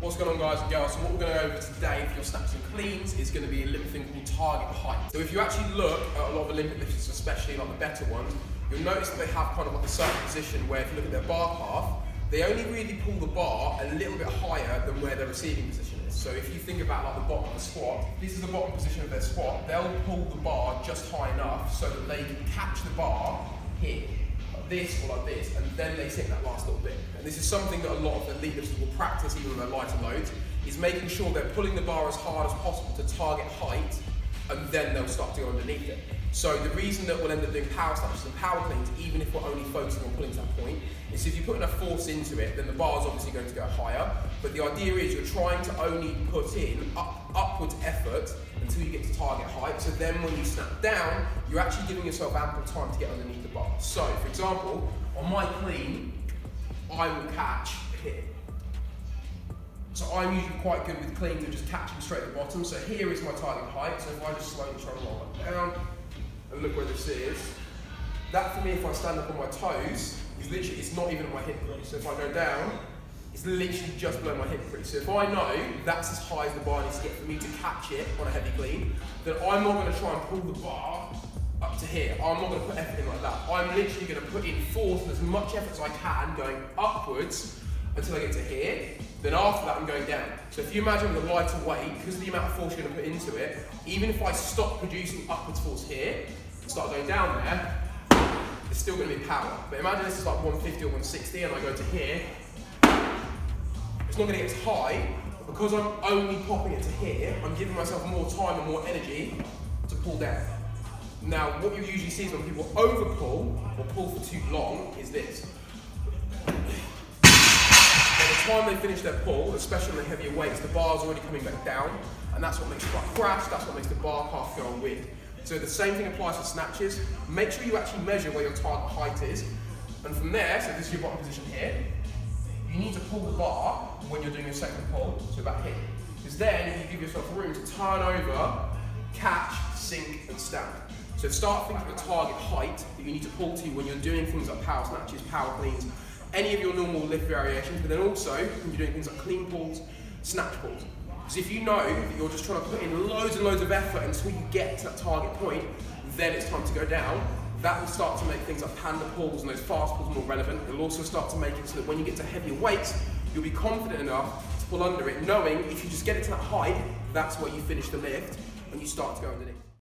What's going on, guys and girls? So what we're going to go over today for your snatches and cleans is going to be a little thing called target height. So if you actually look at a lot of Olympic lifters, especially like the better ones, you'll notice that they have kind of like a certain position where if you look at their bar path, they only really pull the bar a little bit higher than where their receiving position is. So if you think about like the bottom of the squat, this is the bottom position of their squat, they'll pull the bar just high enough so that they can catch the bar here, like this or like this, and then they sink that last little bit. And this is something that a lot of the elite lifters will practice even on their lighter loads, is making sure they're pulling the bar as hard as possible to target height, and then they'll start to go underneath it. So the reason that we'll end up doing power snatches and power cleans, even if we're only focusing on pulling to that point, is if you put enough force into it, then the bar is obviously going to go higher. But the idea is you're trying to only put in upwards effort until you get to target height. So then when you snap down, you're actually giving yourself ample time to get underneath the bar. So for example, on my clean, I will catch here. So I'm usually quite good with cleans of just catching straight at the bottom. So here is my target height. So if I just slowly try to roll it down, and look where this is, that for me, if I stand up on my toes, is literally, it's not even at my hip crease. So if I go down, it's literally just below my hip crease. So if I know that's as high as the bar needs to get for me to catch it on a heavy clean, then I'm not going to try and pull the bar up to here. I'm not going to put effort in like that. I'm literally going to put in force and as much effort as I can going upwards until I get to here. Then after that, I'm going down. So if you imagine with a lighter weight, because of the amount of force you're going to put into it, even if I stop producing upwards force here, and start going down there, it's still going to be power. But imagine this is like 150 or 160 and I go to here, it's not going to get as high, but because I'm only popping it to here, I'm giving myself more time and more energy to pull down. Now, what you usually see is when people over pull or pull for too long is this. By the time they finish their pull, especially on the heavier weights, the bar's already coming back down, and that's what makes the bar crash, that's what makes the bar path go weird. So the same thing applies to snatches. Make sure you actually measure where your target height is, and from there, so this is your bottom position here, you need to pull the bar when you're doing your second pull, so about here. Because then you give yourself room to turn over, catch, sink, and stand. So start thinking of the target height that you need to pull to when you're doing things like power snatches, power cleans, any of your normal lift variations, but then also when you're doing things like clean pulls, snatch pulls. Because if you know that you're just trying to put in loads and loads of effort until you get to that target point, then it's time to go down. That will start to make things like panda pulls and those fast pulls more relevant. It'll also start to make it so that when you get to heavier weights, you'll be confident enough to pull under it, knowing if you just get it to that height, that's where you finish the lift and you start to go underneath.